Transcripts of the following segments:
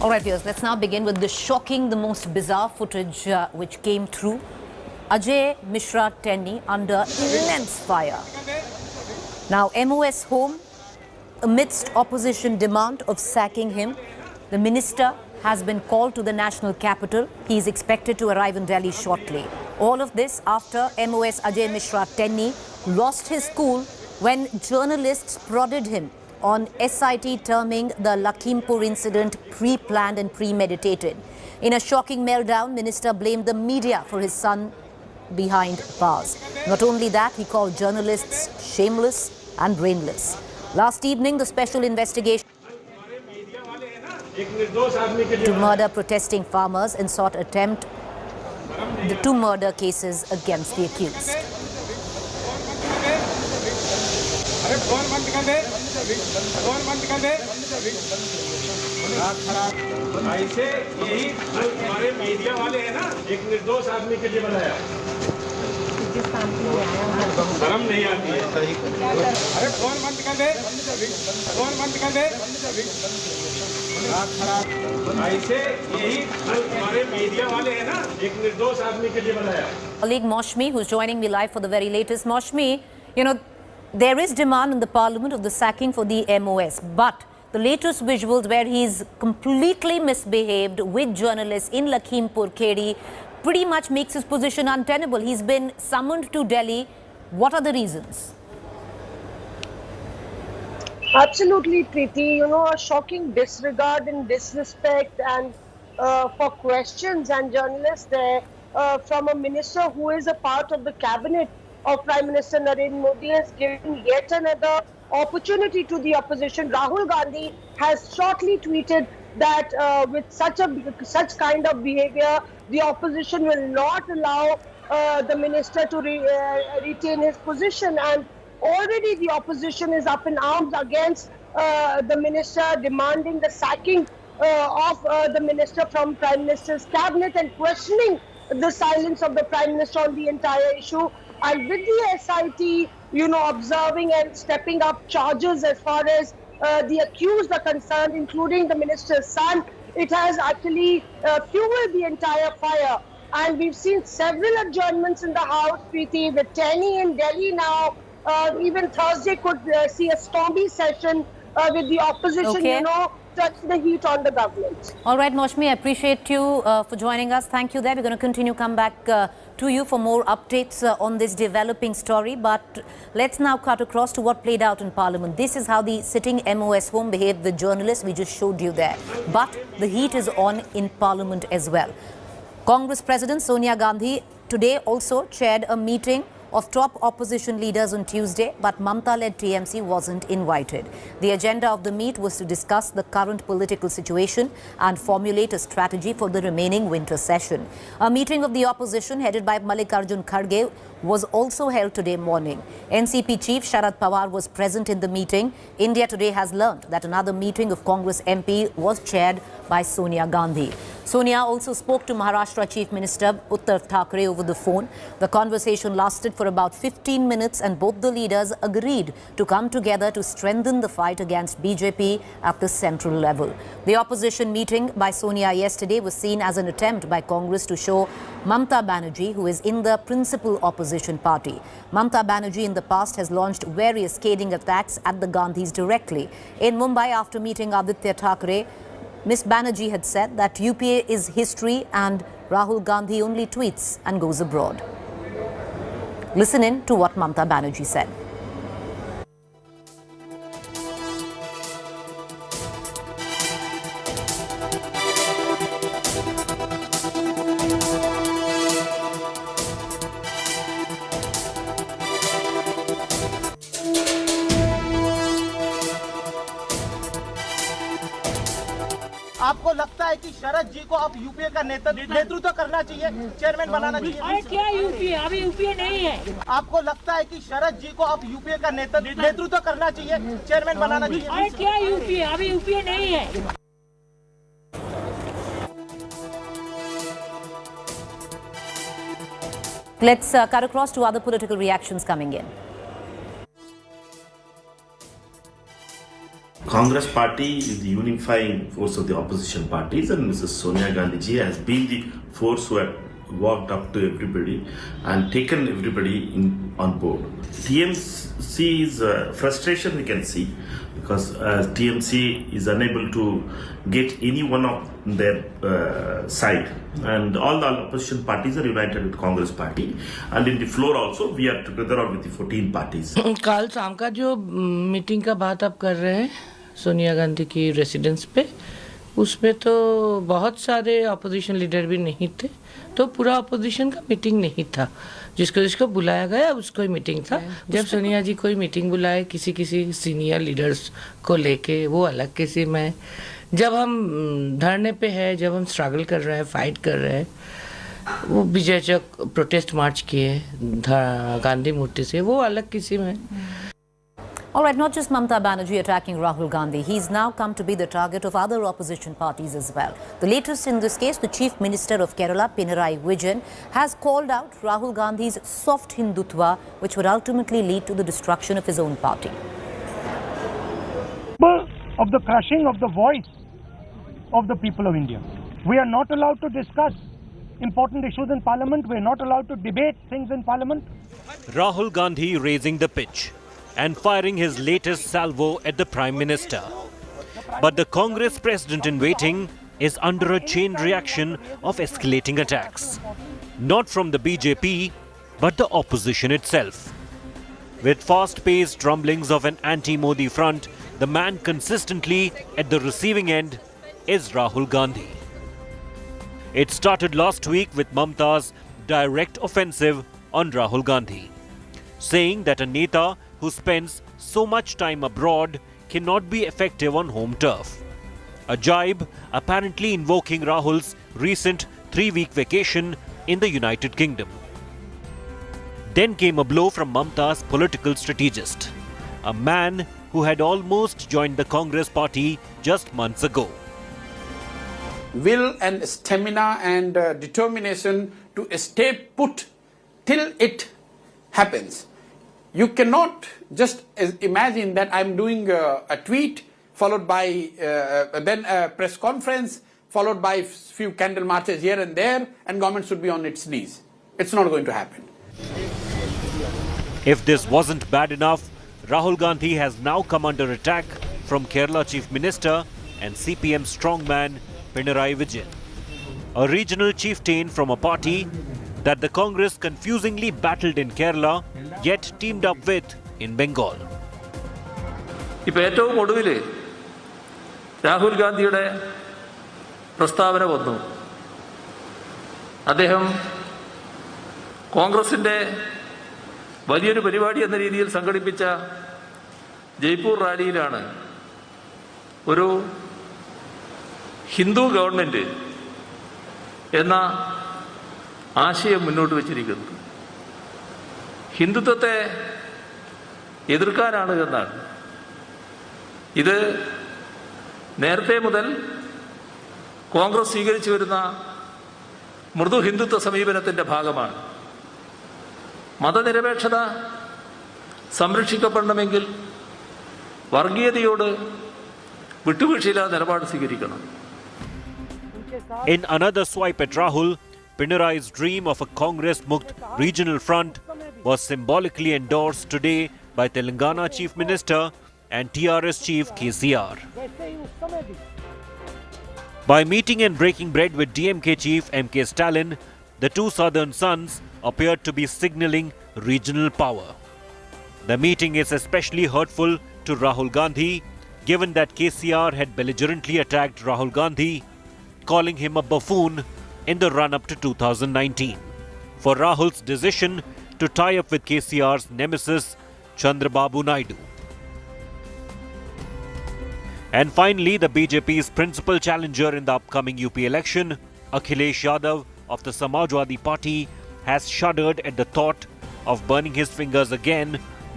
All right, viewers, let's now begin with the shocking, the most bizarre footage which came through. Ajay Misra Teni under immense fire. Now, MoS home, amidst opposition demand of sacking him, the minister has been called to the national capital. He is expected to arrive in Delhi shortly. All of this after MoS Ajay Misra Teni lost his cool when journalists prodded him on SIT, terming the Lakhimpur incident pre-planned and premeditated. In a shocking meltdown, minister blamed the media for his son behind bars. Not only that, he called journalists shameless and brainless. Last evening, the special investigation to murder protesting farmers and sought attempt the two murder cases against the accused. ऐसे यही हमारे media वाले हैं ना, एक निर्दोष आदमी के लिए बनाया, शर्म नहीं आती है। अरे फोन बंद कर दे, फोन बंद कर दे। ऐसे यही हमारे मीडिया वाले हैं ना, एक निर्दोष आदमी के लिए बनाया। Colleague Moshmi, who's joining me live for the very latest. Moshmi, you know, there is demand in the parliament of the sacking for the MoS, but the latest visuals where he's completely misbehaved with journalists in Lakhimpur, Kheri, pretty much makes his position untenable. He's been summoned to Delhi. What are the reasons? Absolutely, Preeti. You know, a shocking disregard and disrespect and for questions and journalists there from a minister who is a part of the cabinet of Prime Minister Narendra Modi has given yet another opportunity to the opposition. Rahul Gandhi has shortly tweeted that with such kind of behavior, the opposition will not allow the minister to retain his position, and already the opposition is up in arms against the minister, demanding the sacking of the minister from Prime Minister's cabinet and questioning the silence of the Prime Minister on the entire issue. And with the SIT, you know, observing and stepping up charges as far as the accused are concerned, including the minister's son, it has actually fueled the entire fire. And we've seen several adjournments in the House, Preeti, with Teni in Delhi now. Even Thursday could see a stormy session with the opposition, you know, touching the heat on the government. All right, Moshmi, I appreciate you for joining us. Thank you there. We're going to continue come back to you for more updates on this developing story. But let's now cut across to what played out in Parliament. This is how the sitting MoS home behaved with journalists. We just showed you there. But the heat is on in Parliament as well. Congress President Sonia Gandhi today also chaired a meeting of top opposition leaders on Tuesday, but Mamata-led TMC wasn't invited. The agenda of the meet was to discuss the current political situation and formulate a strategy for the remaining winter session. A meeting of the opposition headed by Mallikarjun Kharge was also held today morning. NCP Chief Sharad Pawar was present in the meeting. India Today has learned that another meeting of Congress MP was chaired by Sonia Gandhi. Sonia also spoke to Maharashtra Chief Minister Uddhav Thackeray over the phone. The conversation lasted for about 15 minutes and both the leaders agreed to come together to strengthen the fight against BJP at the central level. The opposition meeting by Sonia yesterday was seen as an attempt by Congress to show Mamata Banerjee, who is in the principal opposition party. Mamata Banerjee in the past has launched various scathing attacks at the Gandhis directly. In Mumbai, after meeting Aditya Thackeray, Ms. Banerjee had said that UPA is history and Rahul Gandhi only tweets and goes abroad. Listen in to what Mamata Banerjee said. आपको लगता है कि शरद जी को अब UPA का नेतृत्व करना चाहिए, चेयरमैन बनाना चाहिए? अरे क्या यूपीए, अभी यूपीए नहीं है। आपको लगता है कि शरद जी को अब यूपीए का नेतृत्व करना चाहिए, चेयरमैन बनाना चाहिए? अरे क्या यूपीए, अभी यूपीए नहीं है। Let's cut across to other political reactions coming in. Congress party is the unifying force of the opposition parties, and Mrs. Sonia Gandhi ji has been the force who had walked up to everybody and taken everybody on board. TMC's frustration we can see, because TMC is unable to get any one of their side, and all the opposition parties are united with Congress party, and in the floor also we are together with the 14 parties. कल शाम का जो meeting का बात आप कर रहे हैं सोनिया गांधी की रेसिडेंस पे, उसमें तो बहुत सारे अपोजिशन लीडर भी नहीं थे, तो पूरा अपोजिशन का मीटिंग नहीं था। जिसको बुलाया गया उसको ही मीटिंग था। जब सोनिया जी कोई मीटिंग बुलाए किसी सीनियर लीडर्स को लेके, वो अलग किस्म है। जब हम धरने पे है, जब हम स्ट्रगल कर रहे हैं, फाइट कर रहे हैं, वो विजय चौक प्रोटेस्ट मार्च किए गांधी मूर्ति से, वो अलग किस्म है। All right, not just Mamata Banerjee attacking Rahul Gandhi, he's now come to be the target of other opposition parties as well. The latest in this case, the Chief Minister of Kerala, Pinarayi Vijayan, has called out Rahul Gandhi's soft Hindutva, which would ultimately lead to the destruction of his own party. Of the crushing of the voice of the people of India. We are not allowed to discuss important issues in Parliament. We are not allowed to debate things in Parliament. Rahul Gandhi raising the pitch and firing his latest salvo at the Prime Minister. But the Congress president in waiting is under a chain reaction of escalating attacks. Not from the BJP, but the opposition itself. With fast-paced rumblings of an anti-Modi front, the man consistently at the receiving end is Rahul Gandhi. It started last week with Mamata's direct offensive on Rahul Gandhi, saying that a Neta who spends so much time abroad cannot be effective on home turf. A jibe apparently invoking Rahul's recent 3-week vacation in the United Kingdom. Then came a blow from Mamata's political strategist, a man who had almost joined the Congress party just months ago. Will and stamina and determination to stay put till it happens. You cannot just imagine that I'm doing a tweet followed by then a press conference followed by few candle marches here and there, and government should be on its knees. It's not going to happen. If this wasn't bad enough, Rahul Gandhi has now come under attack from Kerala Chief Minister and CPM strongman Pinarayi Vijayan, a regional chieftain from a party that the Congress confusingly battled in Kerala yet teamed up with in Bengal. ഇപ്പോൾ ഏറ്റവും ഒടുവിൽ രാഹുൽ ഗാന്ധിയുടെ പ്രസ്താവന വന്നു. അദ്ദേഹം കോൺഗ്രസിന്റെ വലിയൊരു പരിപാടി എന്ന രീതിയിൽ സംഘടിപ്പിച്ച ജയ്പൂർ റാലിയിലാണ് ഒരു ഹിന്ദു ഗവൺമെന്റ് എന്ന ആശയം മുന്നോട്ട് വച്ചിരിക്കുന്നത്. ഹിന്ദുത്വത്തെ എതിർക്കാനാണ് എന്നാണ്. ഇത് നേരത്തെ മുതൽ കോൺഗ്രസ് സ്വീകരിച്ചു വരുന്ന മൃദു ഹിന്ദുത്വ സമീപനത്തിന്റെ ഭാഗമാണ്. മതനിരപേക്ഷത സംരക്ഷിക്കപ്പെടണമെങ്കിൽ വർഗീയതയോട് വിട്ടുവീഴ്ചയില്ലാതെ നിലപാട് സ്വീകരിക്കണം. In another swipe at Rahul, Pinarayi's dream of a Congress-Mukt regional front was symbolically endorsed today by Telangana Chief Minister and TRS Chief KCR. By meeting and breaking bread with DMK Chief MK Stalin, the two southern sons appeared to be signalling regional power. The meeting is especially hurtful to Rahul Gandhi, given that KCR had belligerently attacked Rahul Gandhi, calling him a buffoon in the run-up to 2019 for Rahul's decision to tie up with KCR's nemesis Chandrababu Naidu. And finally, the BJP's principal challenger in the upcoming UP election, Akhilesh Yadav of the Samajwadi Party, has shuddered at the thought of burning his fingers again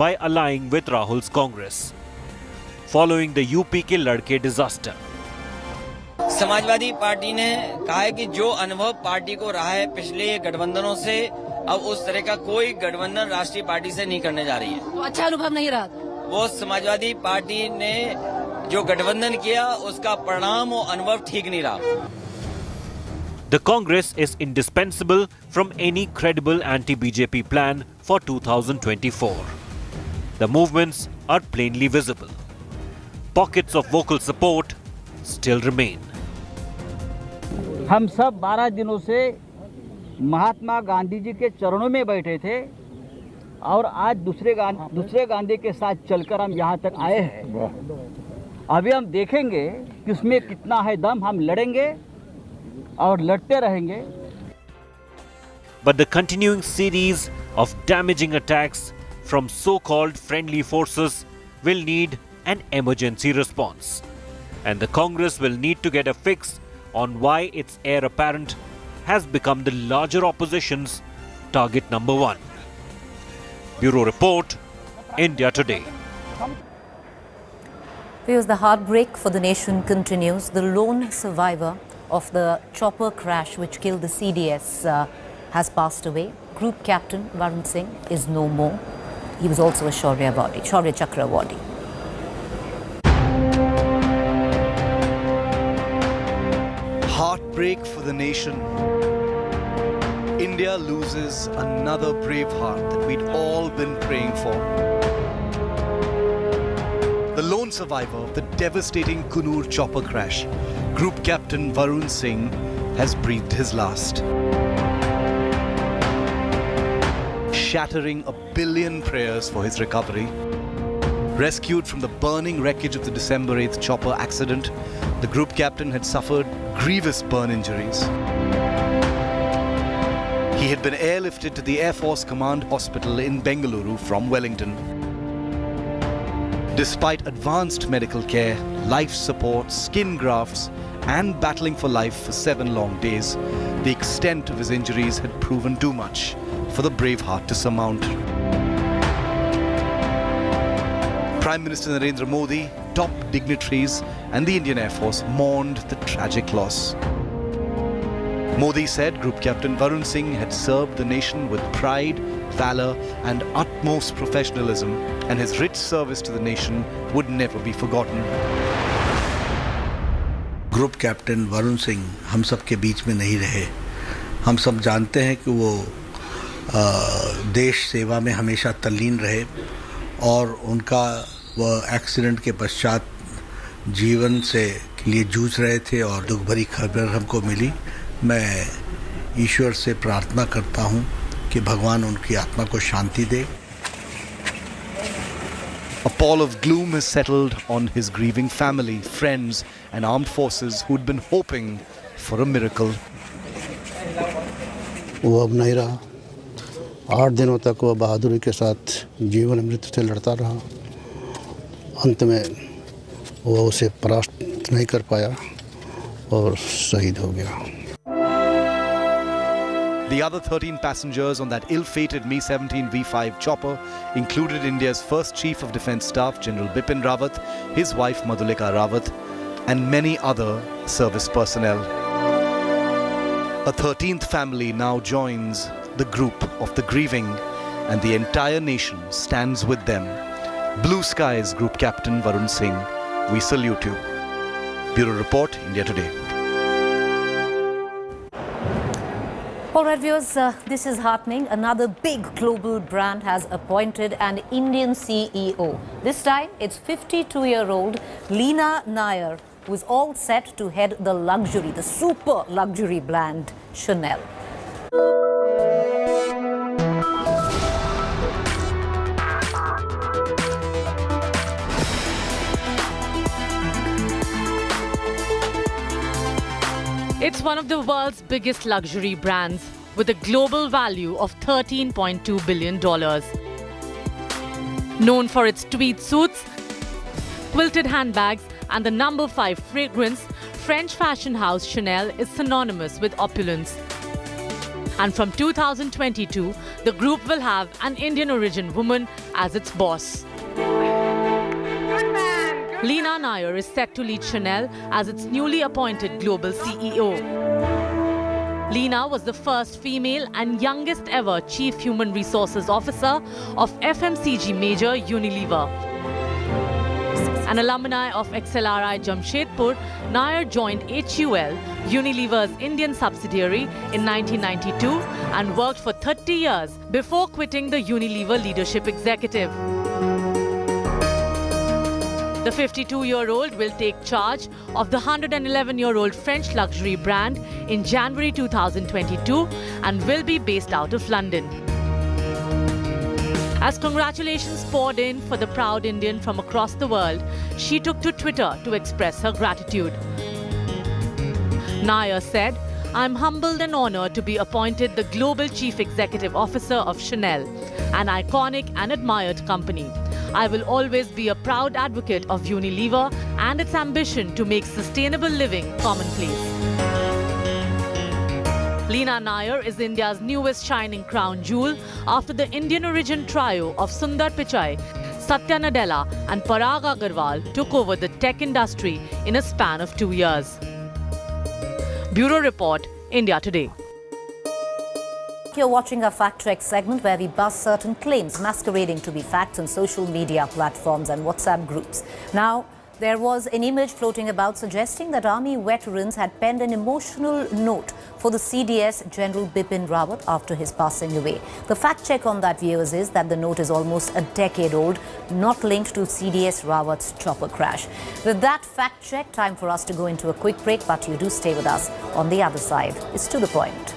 by allying with Rahul's Congress, following the UP के लड़के disaster. Samajwadi party ने कहा है कि जो अनुभव party को रहा है पिछले गठबंधनों से, अब उस तरह का कोई गठबंधन राष्ट्रीय पार्टी से नहीं करने जा रही है। अच्छा अनुभव नहीं रहा। वो समाजवादी पार्टी ने जो गठबंधन किया उसका परिणाम और अनुभव ठीक नहीं रहा। The Congress is indispensable from any credible anti-BJP plan for 2024. The movements are plainly visible. Pockets of vocal support still remain. हम सब 12 दिनों से महात्मा गांधी जी के चरणों में बैठे थे और आज दूसरे गांधी के साथ चलकर हम यहाँ तक आए हैं। अभी हम देखेंगे कि उसमें कितना है दम, हम लड़ेंगे और लड़ते रहेंगे। But the continuing series of damaging attacks from so-called friendly forces will need an emergency response. And the Congress will need to get a fix on why its heir apparent has become the larger opposition's target number one. Bureau Report, India Today. Because the heartbreak for the nation continues, the lone survivor of the chopper crash which killed the CDS has passed away. Group Captain Varun Singh is no more. He was also a Shaurya Chakra awardee. Heartbreak for the nation. India loses another brave heart that we'd all been praying for. The lone survivor of the devastating Kunur chopper crash, Group Captain Varun Singh, has breathed his last. Shattering 1 billion prayers for his recovery. Rescued from the burning wreckage of the December 8th chopper accident, the Group Captain had suffered grievous burn injuries. He had been airlifted to the Air Force Command Hospital in Bengaluru from Wellington. Despite advanced medical care, life support, skin grafts, and battling for life for 7 long days, the extent of his injuries had proven too much for the brave heart to surmount. Prime Minister Narendra Modi, top dignitaries, and the Indian Air Force mourned the tragic loss. Modi said Group Captain Varun Singh had served the nation with pride, valor, and utmost professionalism, and his rich service to the nation would never be forgotten. Group captain Varun Singh हम सब के बीच में नहीं रहे। हम सब जानते हैं कि वो देश सेवा में हमेशा तल्लीन रहे और उनका वह एक्सीडेंट के पश्चात जीवन से के लिए जूझ रहे थे और दुख भरी खबर हमको मिली। मैं ईश्वर से प्रार्थना करता हूं कि भगवान उनकी आत्मा को शांति दे। A pall of gloom has settled on his grieving family, friends, and armed forces who'd been hoping for a miracle. वो अब नहीं रहा। 8 दिनों तक वो बहादुरी के साथ जीवन मृत्यु से लड़ता रहा। अंत में वो उसे परास्त नहीं कर पाया और शहीद हो गया। The other 13 passengers on that ill-fated Mi-17 V5 chopper included India's first Chief of Defence Staff, General Bipin Rawat, his wife Madhulika Rawat, and many other service personnel. A 13th family now joins the group of the grieving, and the entire nation stands with them. Blue Skies Group Captain Varun Singh, we salute you. Bureau Report, India Today. All right, viewers, this is heartening. Another big global brand has appointed an Indian CEO. This time, it's 52-year-old Leena Nair, who is all set to head the super luxury brand Chanel. It's one of the world's biggest luxury brands with a global value of $13.2 billion. Known for its tweed suits, quilted handbags, and the No. 5 fragrance, French fashion house Chanel is synonymous with opulence. And from 2022, the group will have an Indian origin woman as its boss. Leena Nair is set to lead Chanel as its newly appointed global CEO. Leena was the first female and youngest ever Chief Human Resources Officer of FMCG major Unilever. An alumni of XLRI Jamshedpur, Nair joined HUL, Unilever's Indian subsidiary, in 1992 and worked for 30 years before quitting the Unilever leadership executive. The 52-year-old will take charge of the 111-year-old French luxury brand in January 2022 and will be based out of London. As congratulations poured in for the proud Indian from across the world, she took to Twitter to express her gratitude. Nair said, "I'm humbled and honored to be appointed the Global Chief Executive Officer of Chanel, an iconic and admired company. I will always be a proud advocate of Unilever and its ambition to make sustainable living commonplace." Leena Nair is India's newest shining crown jewel after the Indian origin trio of Sundar Pichai, Satya Nadella and Parag Agarwal took over the tech industry in a span of 2 years. Bureau Report, India Today. You're watching our Fact Check segment where we bust certain claims masquerading to be facts on social media platforms and WhatsApp groups. Now, there was an image floating about suggesting that army veterans had penned an emotional note for the CDS General Bipin Rawat after his passing away. The fact check on that, viewers, is that the note is almost a decade old, not linked to CDS Rawat's chopper crash. With that fact check, time for us to go into a quick break, but you do stay with us. On the other side, it's To The Point.